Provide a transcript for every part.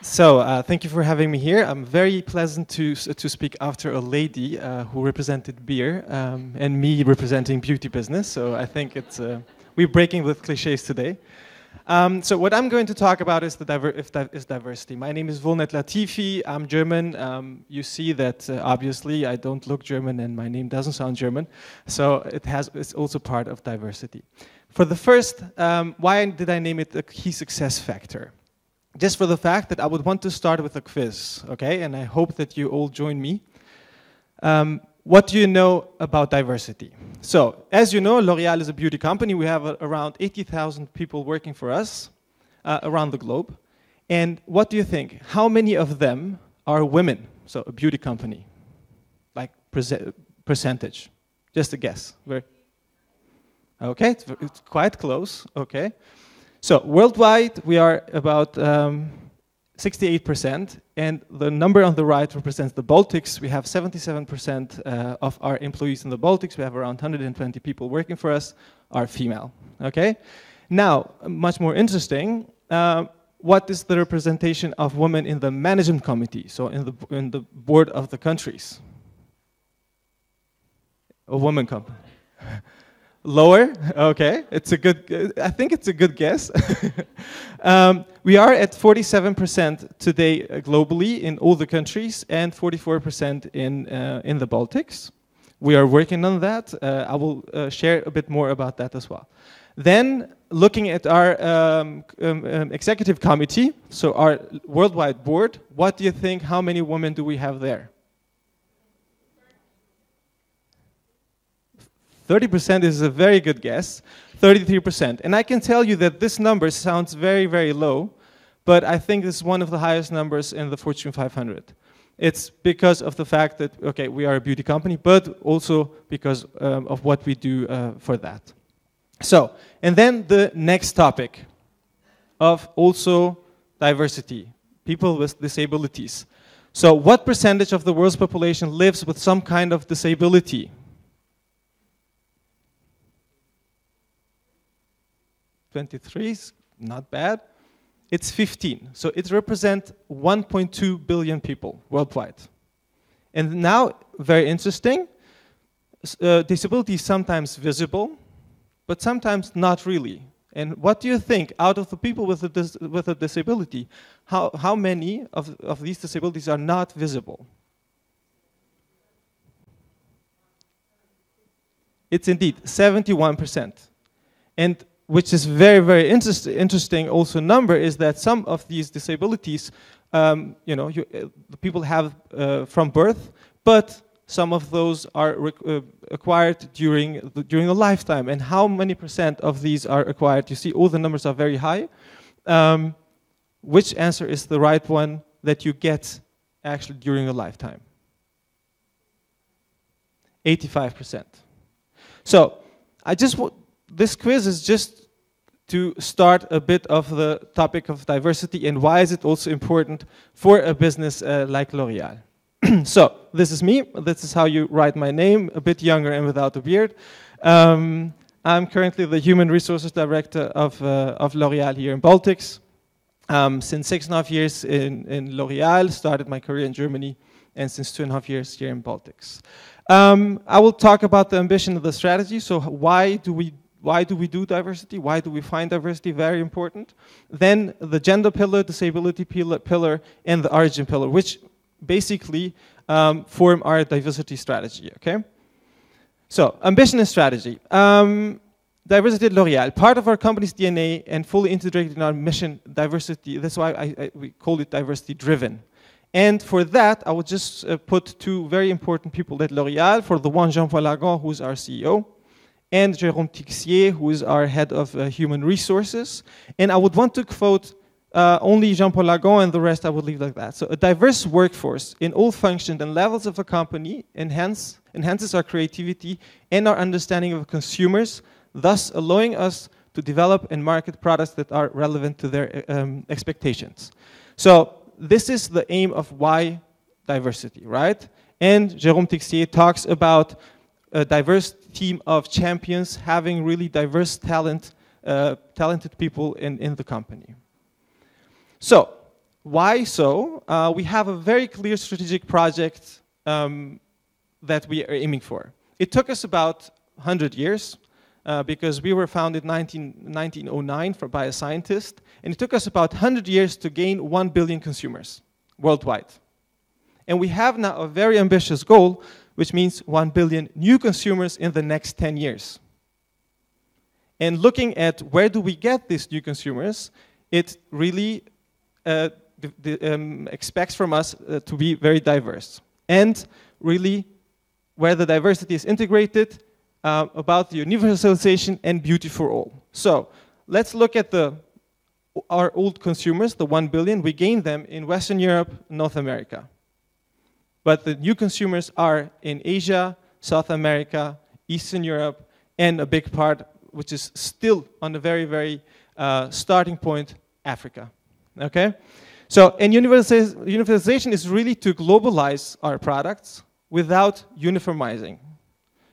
Thank you for having me here. I'm very pleasant to speak after a lady who represented beer and me representing beauty business. So I think we're breaking with cliches today. So what I'm going to talk about is diversity. My name is Vullnet Latifi. I'm German. You see that obviously I don't look German and my name doesn't sound German. So it's also part of diversity. For the first, why did I name it a key success factor? Just for the fact that I would want to start with a quiz, okay? And I hope that you all join me. What do you know about diversity? So, as you know, L'Oréal is a beauty company. We have around 80,000 people working for us around the globe. And what do you think? How many of them are women? So, a beauty company, like percentage. Just a guess. Okay, it's quite close, okay. So worldwide, we are about 68%, and the number on the right represents the Baltics. We have 77% of our employees in the Baltics. We have around 120 people working for us are female, okay? Now, much more interesting, what is the representation of women in the management committee, so in the board of the countries? A woman company. Lower, okay. I think it's a good guess. We are at 47% today globally in all the countries and 44% in the Baltics. We are working on that. I will share a bit more about that as well. Then, looking at our executive committee, so our worldwide board, what do you think, how many women do we have there? 30% is a very good guess, 33%. And I can tell you that this number sounds very, very low, but I think it's one of the highest numbers in the Fortune 500. It's because of the fact that, okay, we are a beauty company, but also because of what we do for that. So, and then the next topic of also diversity, people with disabilities. So what percentage of the world's population lives with some kind of disability? 23 is not bad. It's 15. So it represents 1.2 billion people worldwide. And now, very interesting, disability is sometimes visible, but sometimes not really. And what do you think, out of the people with a disability, how many of these disabilities are not visible? It's indeed 71%. And which is very, very interesting also number is that some of these disabilities, the people have from birth, but some of those are acquired during a lifetime. And how many percent of these are acquired? You see all the numbers are very high. Which answer is the right one that you get actually during a lifetime? 85%. So this quiz is just to start a bit of the topic of diversity and why is it also important for a business like L'Oréal. So, this is me. This is how you write my name, a bit younger and without a beard. I'm currently the Human Resources Director of L'Oréal here in Baltics. Since 6.5 years in L'Oréal, started my career in Germany, and since 2.5 years here in Baltics. I will talk about the ambition of the strategy. So why do we do diversity? Why do we find diversity very important? Then the gender pillar, disability pillar, and the origin pillar, which basically form our diversity strategy, okay? So, ambition and strategy. Diversity at L'Oréal, part of our company's DNA and fully integrated in our mission, diversity. That's why we call it diversity driven. And for that, I will just put two very important people at L'Oréal. For the one, Jean-Paul Lagan, who's our CEO, and Jérôme Tixier, who is our head of human resources. And I would want to quote only Jean-Paul Lagan, and the rest I would leave like that. So a diverse workforce in all functions and levels of a company enhances our creativity and our understanding of consumers, thus allowing us to develop and market products that are relevant to their expectations. So this is the aim of why diversity, right? And Jérôme Tixier talks about a diverse team of champions having really diverse talented people in the company. So, Why so? We have a very clear strategic project that we are aiming for. It took us about 100 years because we were founded in 1909 by a scientist, and it took us about 100 years to gain 1 billion consumers worldwide. And we have now a very ambitious goal, which means 1 billion new consumers in the next 10 years. And looking at where do we get these new consumers, it really expects from us to be very diverse. And really, where the diversity is integrated, about the universalization and beauty for all. So, let's look at our old consumers, the 1 billion. We gained them in Western Europe, North America. But the new consumers are in Asia, South America, Eastern Europe, and a big part, which is still on the very, very starting point, Africa. Okay? So, and universalization is really to globalize our products without uniformizing.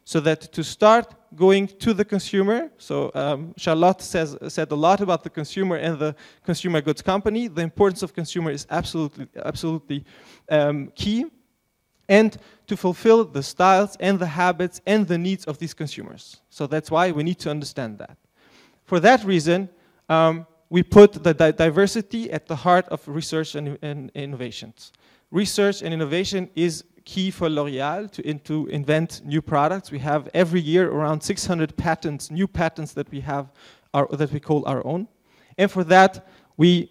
So that to start going to the consumer, so Charlotte said a lot about the consumer and the consumer goods company. The importance of consumer is absolutely key. And to fulfill the styles and the habits and the needs of these consumers. So that's why we need to understand that. For that reason, we put the diversity at the heart of research and innovations. Research and innovation is key for L'Oréal to invent new products. We have every year around 600 patents, new patents that we have, that we call our own. And for that, we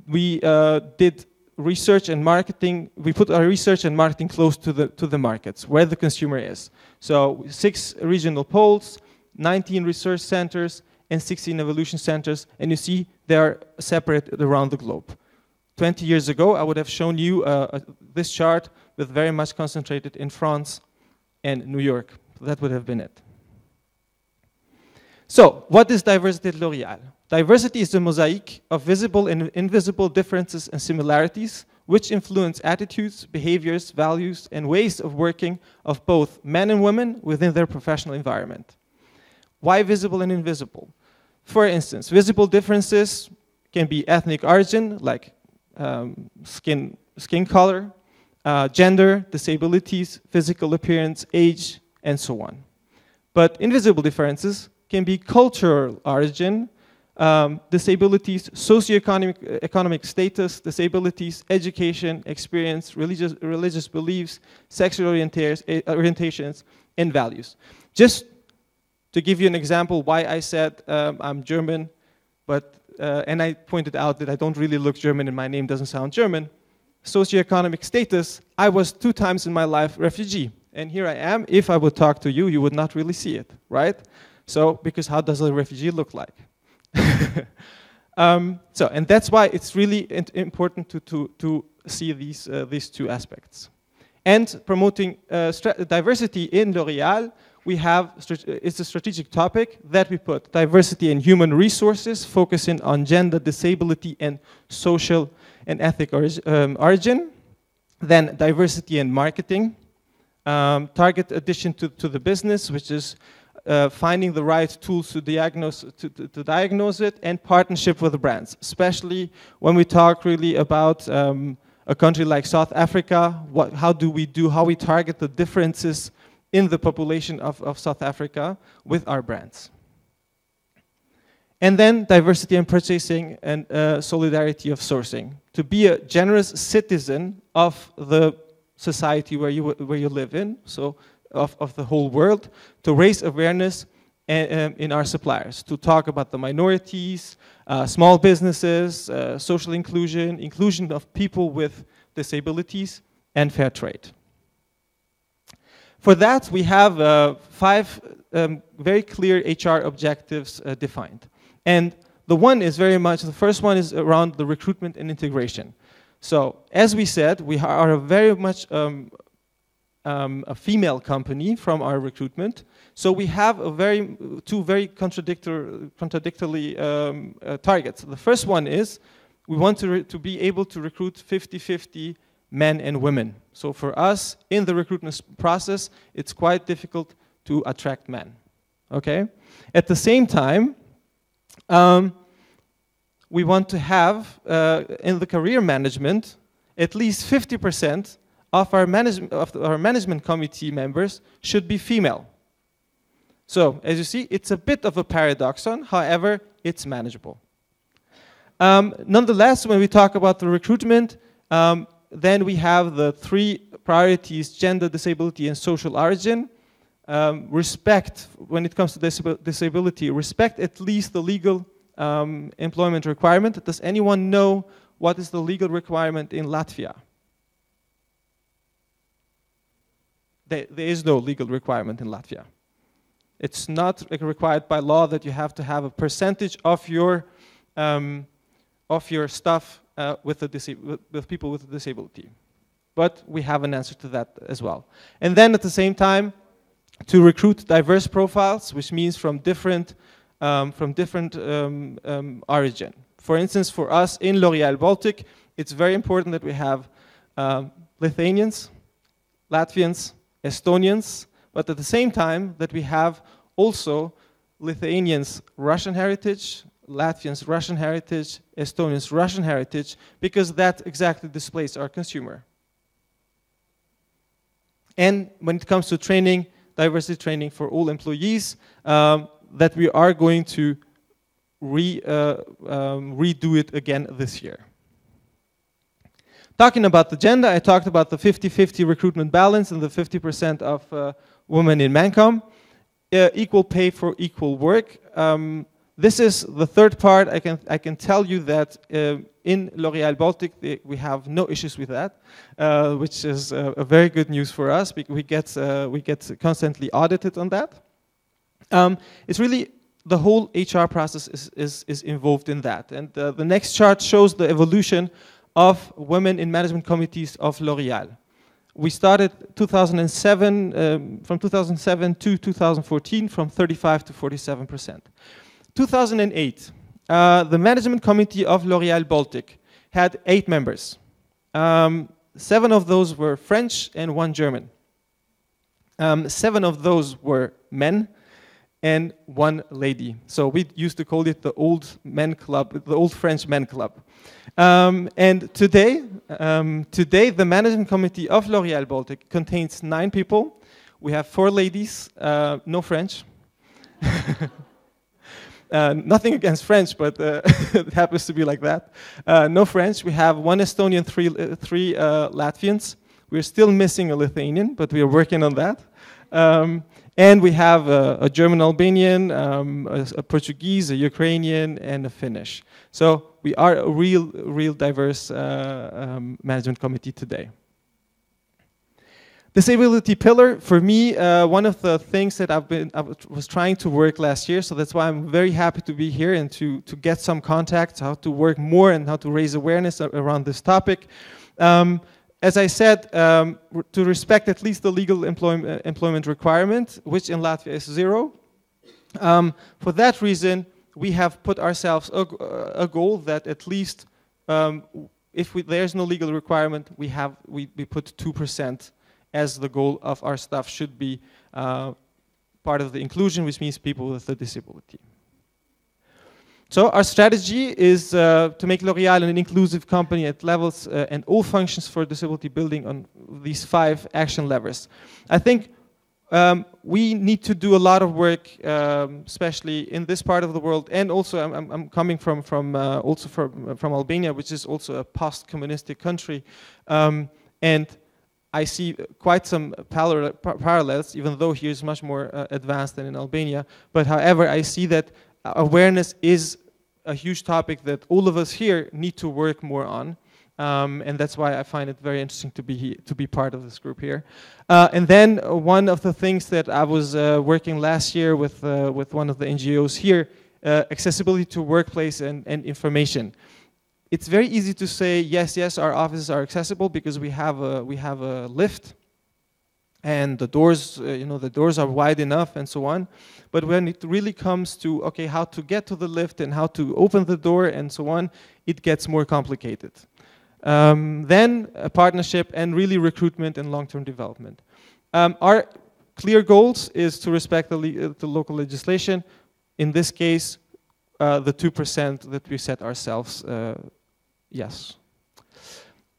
did research and marketing. We put our research and marketing close to the markets, where the consumer is. So 6 regional poles, 19 research centers, and 16 evolution centers. And you see they are separated around the globe. 20 years ago, I would have shown you this chart with very much concentrated in France and New York. That would have been it. So, what is diversity at L'Oréal? Diversity is the mosaic of visible and invisible differences and similarities which influence attitudes, behaviors, values, and ways of working of both men and women within their professional environment. Why visible and invisible? For instance, visible differences can be ethnic origin, like skin color, gender, disabilities, physical appearance, age, and so on. But invisible differences can be cultural origin, disabilities, socioeconomic status, disabilities, education, experience, religious beliefs, sexual orientations, and values. Just to give you an example why I said I'm German, but and I pointed out that I don't really look German and my name doesn't sound German. Socioeconomic status, I was 2 times in my life refugee. And here I am. If I would talk to you, you would not really see it, right? So, because how does a refugee look like? And that's why it's really important to see these 2 aspects. And promoting diversity in L'Oréal, we have, it's a strategic topic that we put diversity in human resources, focusing on gender, disability, and social and ethnic origin. Then diversity in marketing, target addition to the business, which is finding the right tools to diagnose it, and partnership with the brands, especially when we talk really about a country like South Africa. How we target the differences in the population of South Africa with our brands. And then diversity in purchasing and solidarity of sourcing. To be a generous citizen of the society where you live in, so of the whole world, to raise awareness in our suppliers, to talk about the minorities, small businesses, social inclusion of people with disabilities, and fair trade. For that, we have 5 very clear HR objectives defined. And the first one is around the recruitment and integration. So, as we said, we are very much a female company from our recruitment. So we have 2 very contradictory targets. The first one is we want to be able to recruit 50-50 men and women. So for us, in the recruitment process, it's quite difficult to attract men. Okay? At the same time, we want to have in the career management at least 50% of our management committee members should be female. So, as you see, it's a bit of a paradoxon, however, it's manageable. Nonetheless, when we talk about the recruitment, then we have the 3 priorities: gender, disability, and social origin. Respect, when it comes to disability, respect at least the legal employment requirement. Does anyone know what is the legal requirement in Latvia? There is no legal requirement in Latvia. It's not required by law that you have to have a percentage of your staff with people with a disability. But we have an answer to that as well. And then at the same time, to recruit diverse profiles, which means from different origin. For instance, for us in L'Oréal Baltic, it's very important that we have Lithuanians, Latvians, Estonians, but at the same time that we have also Lithuanians Russian heritage, Latvians Russian heritage, Estonians Russian heritage, because that exactly displays our consumer. And when it comes to training, diversity training for all employees, that we are going to redo it again this year. Talking about the gender, I talked about the 50-50 recruitment balance and the 50% of women in Mancom. Equal pay for equal work. This is the third part. I can tell you that in L'Oréal Baltic we have no issues with that, which is a very good news for us because we get constantly audited on that. It's really the whole HR process is involved in that. And the next chart shows the evolution of women in management committees of L'Oréal. We started 2007, from 2007 to 2014, from 35 to 47%. 2008, the management committee of L'Oréal Baltic had 8 members. 7 of those were French and 1 German. 7 of those were men and 1 lady. So we used to call it the old men club, the old French men club. And today, the management committee of L'Oréal Baltic contains 9 people. We have 4 ladies, no French. Nothing against French, but it happens to be like that. No French. We have 1 Estonian, 3 Latvians. We're still missing a Lithuanian, but we are working on that. And we have a German Albanian, a Portuguese, a Ukrainian, and a Finnish. So we are a real diverse management committee today. Disability pillar, for me, one of the things that I was trying to work last year, so that's why I'm very happy to be here and to get some contacts, how to work more and how to raise awareness around this topic. As I said, to respect at least the legal employment requirement, which in Latvia is 0. For that reason, we have put ourselves a goal that at least, if there's no legal requirement, we put 2% as the goal of our staff should be part of the inclusion, which means people with a disability. So our strategy is to make L'Oréal an inclusive company at levels and all functions for disability building on these 5 action levers. I think we need to do a lot of work, especially in this part of the world, and also I'm coming from Albania, which is also a post-communistic country, and I see quite some parallels, even though here is much more advanced than in Albania. But however, I see that awareness is a huge topic that all of us here need to work more on, and that's why I find it very interesting to be part of this group here. And then one of the things that I was working last year with one of the NGOs here, accessibility to workplace and information. It's very easy to say yes, our offices are accessible because we have a lift, and the doors, the doors are wide enough and so on. But when it really comes to, okay, how to get to the lift and how to open the door and so on, it gets more complicated. Then a partnership and really recruitment and long-term development. Our clear goals is to respect the local legislation. In this case, the 2% that we set ourselves. Yes.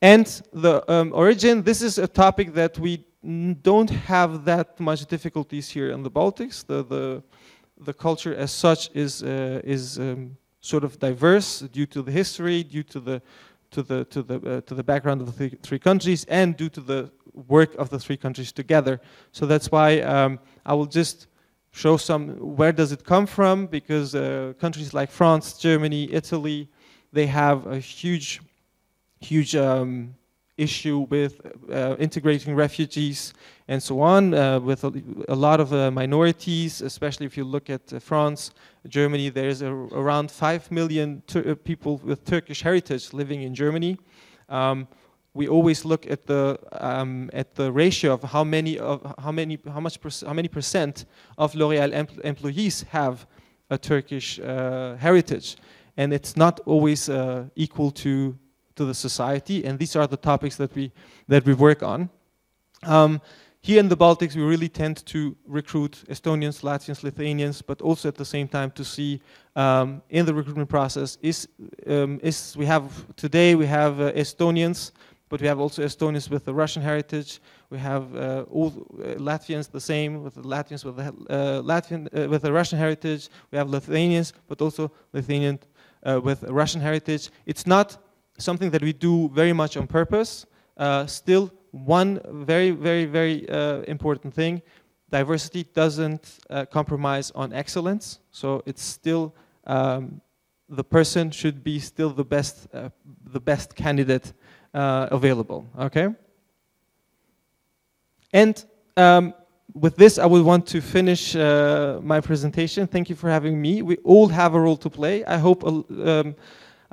And the origin, this is a topic that we don't have that much difficulties here in the Baltics. The culture as such is sort of diverse due to the history, due to the background of the three countries, and due to the work of the three countries together. So that's why I will just show where does it come from, because countries like France, Germany, Italy, they have a huge issue with integrating refugees and so on, with a lot of minorities, especially if you look at France, Germany. There's around 5 million people with Turkish heritage living in Germany. We always look at the ratio of how many percent of L'Oréal employees have a Turkish heritage, and it's not always equal to the society, and these are the topics that we work on. Here in the Baltics, we really tend to recruit Estonians, Latvians, Lithuanians, but also at the same time to see in the recruitment process we have Estonians, but we have also Estonians with the Russian heritage. We have all Latvians the same, with the Latvians with with the Russian heritage. We have Lithuanians, but also Lithuanian with Russian heritage. It's not something that we do very much on purpose. Still, one very, very, very important thing: diversity doesn't compromise on excellence. So it's still the person should be still the best candidate available. Okay. And with this, I would want to finish my presentation. Thank you for having me. We all have a role to play. I hope.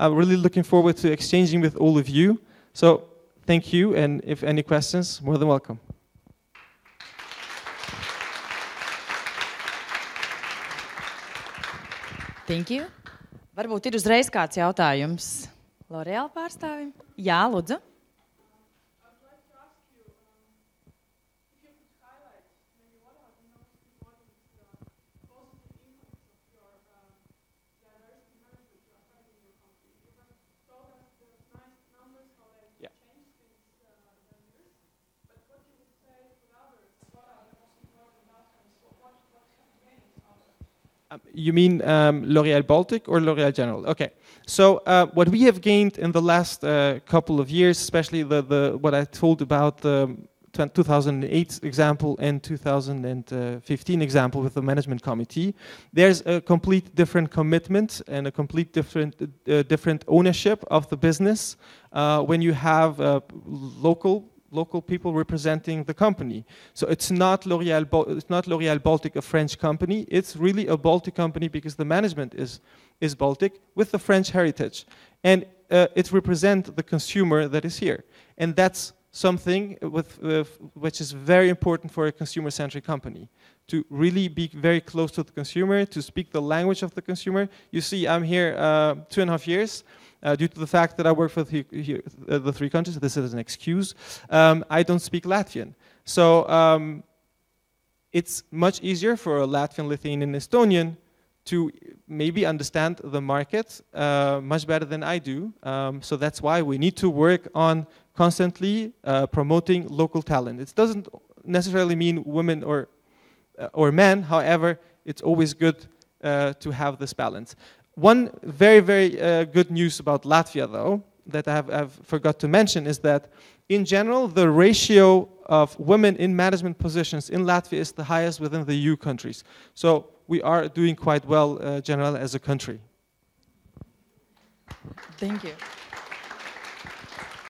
I'm really looking forward to exchanging with all of you. So thank you, and if any questions, more than welcome. Thank you. Varbūt ir uzreiz kāds jautājums L'Oréal pārstāvim? Jā, lūdzu. You mean L'Oréal Baltic or L'Oréal General? Okay. So what we have gained in the last couple of years, especially what I told about the 2008 example and 2015 example with the management committee, there's a complete different commitment and a complete different ownership of the business when you have local people representing the company. So it's not L'Oréal Baltic, a French company. It's really a Baltic company because the management is Baltic with the French heritage, and it represents the consumer that is here, and that's something which is very important for a consumer-centric company, to really be very close to the consumer, to speak the language of the consumer. You see, I'm here 2.5 years. Due to the fact that I work for the three countries, this is an excuse, I don't speak Latvian. So it's much easier for a Latvian, Lithuanian, Estonian to maybe understand the market much better than I do. So that's why we need to work on constantly promoting local talent. It doesn't necessarily mean women or men. However, it's always good to have this balance. One very, very good news about Latvia, though, that I've forgot to mention, is that in general, the ratio of women in management positions in Latvia is the highest within the EU countries. So we are doing quite well, generally, as a country. Thank you.